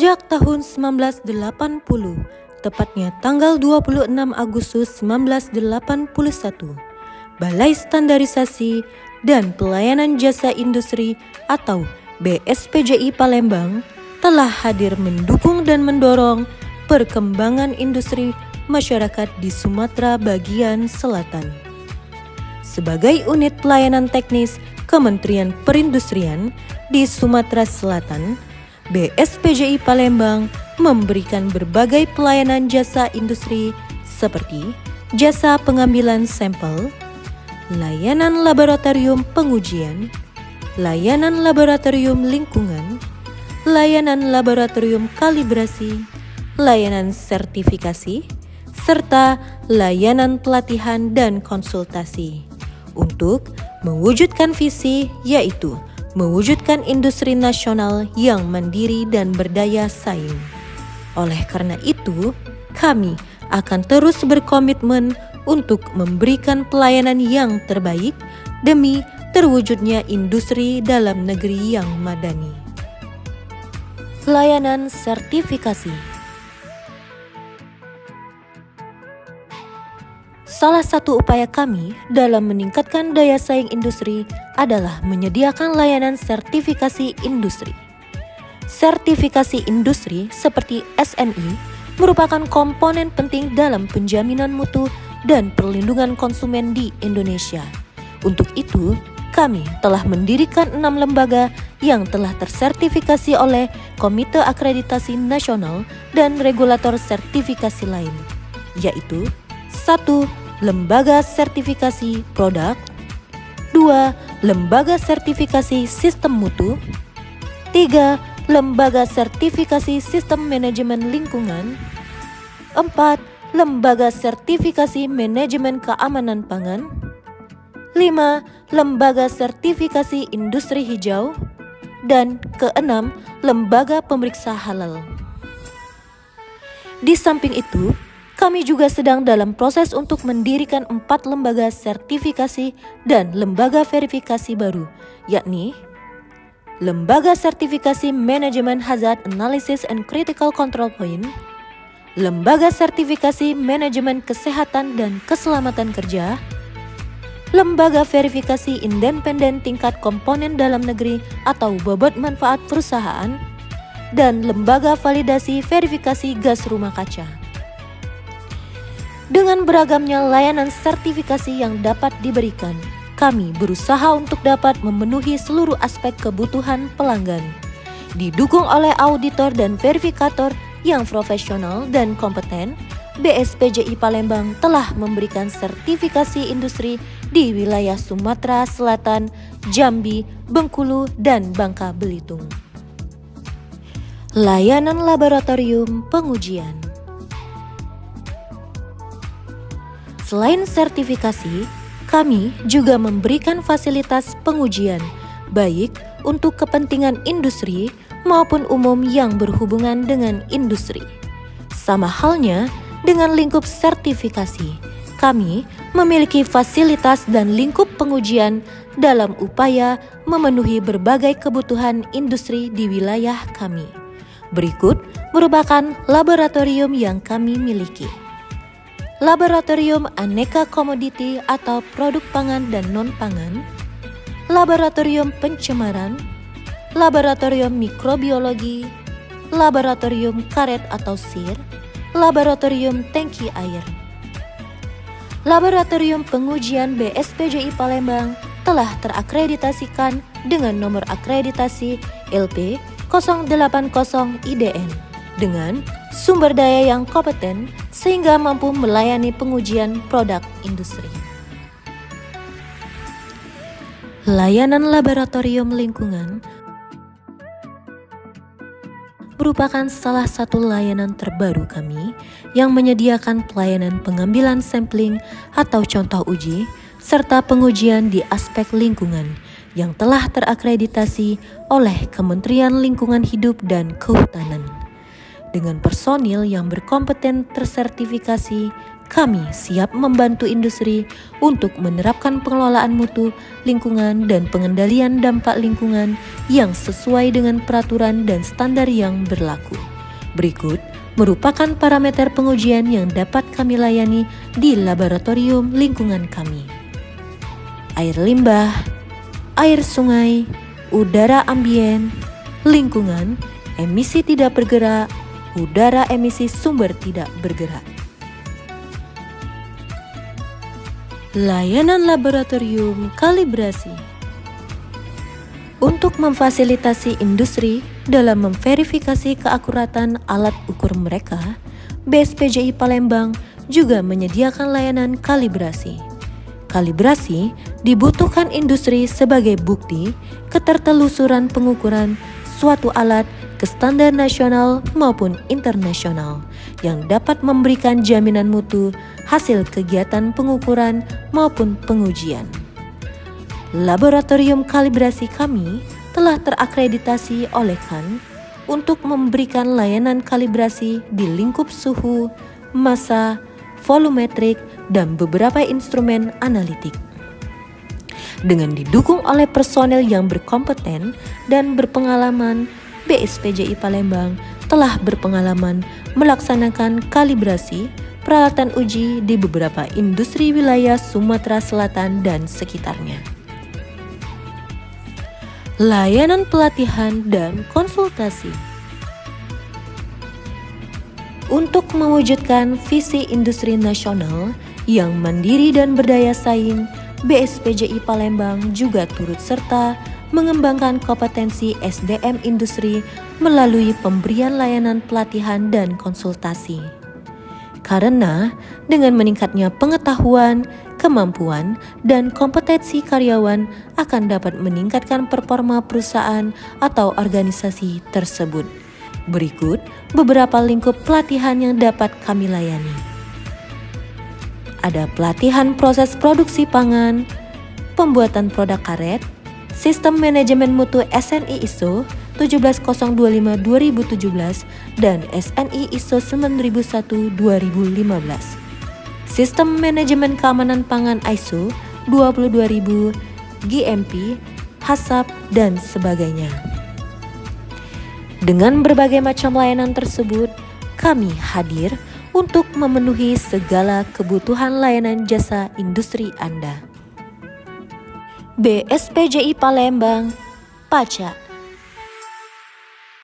Sejak tahun 1980, tepatnya tanggal 26 Agustus 1981, Balai Standarisasi dan Pelayanan Jasa Industri atau BSPJI Palembang telah hadir mendukung dan mendorong perkembangan industri masyarakat di Sumatera bagian selatan. Sebagai unit pelayanan teknis Kementerian Perindustrian di Sumatera Selatan, BSPJI Palembang memberikan berbagai pelayanan jasa industri seperti jasa pengambilan sampel, layanan laboratorium pengujian, layanan laboratorium lingkungan, layanan laboratorium kalibrasi, layanan sertifikasi, serta layanan pelatihan dan konsultasi untuk mewujudkan visi, yaitu mewujudkan industri nasional yang mandiri dan berdaya saing. Oleh karena itu, kami akan terus berkomitmen untuk memberikan pelayanan yang terbaik demi terwujudnya industri dalam negeri yang madani. Layanan sertifikasi. Salah satu upaya kami dalam meningkatkan daya saing industri adalah menyediakan layanan sertifikasi industri. Sertifikasi industri seperti SNI merupakan komponen penting dalam penjaminan mutu dan perlindungan konsumen di Indonesia. Untuk itu, kami telah mendirikan 6 lembaga yang telah tersertifikasi oleh Komite Akreditasi Nasional dan regulator sertifikasi lain, yaitu 1. Lembaga Sertifikasi Produk, 2. Lembaga Sertifikasi Sistem Mutu, 3. Lembaga Sertifikasi Sistem Manajemen Lingkungan, 4. Lembaga Sertifikasi Manajemen Keamanan Pangan, 5. Lembaga Sertifikasi Industri Hijau, dan ke-6. Lembaga Pemeriksa Halal. Di samping itu, kami juga sedang dalam proses untuk mendirikan 4 lembaga sertifikasi dan lembaga verifikasi baru, yakni Lembaga Sertifikasi Manajemen Hazard Analysis and Critical Control Point, Lembaga Sertifikasi Manajemen Kesehatan dan Keselamatan Kerja, Lembaga Verifikasi Independen Tingkat Komponen Dalam Negeri atau Bobot Manfaat Perusahaan, dan Lembaga Validasi Verifikasi Gas Rumah Kaca. Dengan beragamnya layanan sertifikasi yang dapat diberikan, kami berusaha untuk dapat memenuhi seluruh aspek kebutuhan pelanggan. Didukung oleh auditor dan verifikator yang profesional dan kompeten, BSPJI Palembang telah memberikan sertifikasi industri di wilayah Sumatera Selatan, Jambi, Bengkulu, dan Bangka Belitung. Layanan laboratorium pengujian. Selain sertifikasi, kami juga memberikan fasilitas pengujian, baik untuk kepentingan industri maupun umum yang berhubungan dengan industri. Sama halnya dengan lingkup sertifikasi, kami memiliki fasilitas dan lingkup pengujian dalam upaya memenuhi berbagai kebutuhan industri di wilayah kami. Berikut merupakan laboratorium yang kami miliki. Laboratorium Aneka Komoditi atau Produk Pangan dan Non-Pangan, Laboratorium Pencemaran, Laboratorium Mikrobiologi, Laboratorium Karet atau SIR, Laboratorium Tangki Air. Laboratorium Pengujian BSPJI Palembang telah terakreditasikan dengan nomor akreditasi LP 080 IDN dengan sumber daya yang kompeten sehingga mampu melayani pengujian produk industri. Layanan laboratorium lingkungan merupakan salah satu layanan terbaru kami yang menyediakan pelayanan pengambilan sampling atau contoh uji serta pengujian di aspek lingkungan yang telah terakreditasi oleh Kementerian Lingkungan Hidup dan Kehutanan. Dengan personil yang berkompeten tersertifikasi, kami siap membantu industri untuk menerapkan pengelolaan mutu, lingkungan, dan pengendalian dampak lingkungan yang sesuai dengan peraturan dan standar yang berlaku. Berikut merupakan parameter pengujian yang dapat kami layani di laboratorium lingkungan kami. Air limbah, air sungai, udara ambien, lingkungan, emisi tidak bergerak, udara emisi sumber tidak bergerak. Layanan laboratorium kalibrasi. Untuk memfasilitasi industri dalam memverifikasi keakuratan alat ukur mereka, BSPJI Palembang juga menyediakan layanan kalibrasi. Kalibrasi dibutuhkan industri sebagai bukti ketertelusuran pengukuran suatu alat ke standar nasional maupun internasional yang dapat memberikan jaminan mutu hasil kegiatan pengukuran maupun pengujian. Laboratorium kalibrasi kami telah terakreditasi oleh CAN untuk memberikan layanan kalibrasi di lingkup suhu, massa, volumetrik, dan beberapa instrumen analitik. Dengan didukung oleh personel yang berkompeten dan berpengalaman, BSPJI Palembang telah berpengalaman melaksanakan kalibrasi peralatan uji di beberapa industri wilayah Sumatera Selatan dan sekitarnya. Layanan pelatihan dan konsultasi. Untuk mewujudkan visi industri nasional yang mandiri dan berdaya saing, BSPJI Palembang juga turut serta mengembangkan kompetensi SDM industri melalui pemberian layanan pelatihan dan konsultasi. Karena dengan meningkatnya pengetahuan, kemampuan, dan kompetensi karyawan akan dapat meningkatkan performa perusahaan atau organisasi tersebut. Berikut beberapa lingkup pelatihan yang dapat kami layani. Ada pelatihan proses produksi pangan, pembuatan produk karet, sistem manajemen mutu SNI ISO 17025-2017 dan SNI ISO 9001-2015. Sistem manajemen keamanan pangan ISO 22000, GMP, HACCP, dan sebagainya. Dengan berbagai macam layanan tersebut, kami hadir untuk memenuhi segala kebutuhan layanan jasa industri Anda. BSPJI Palembang, PACA.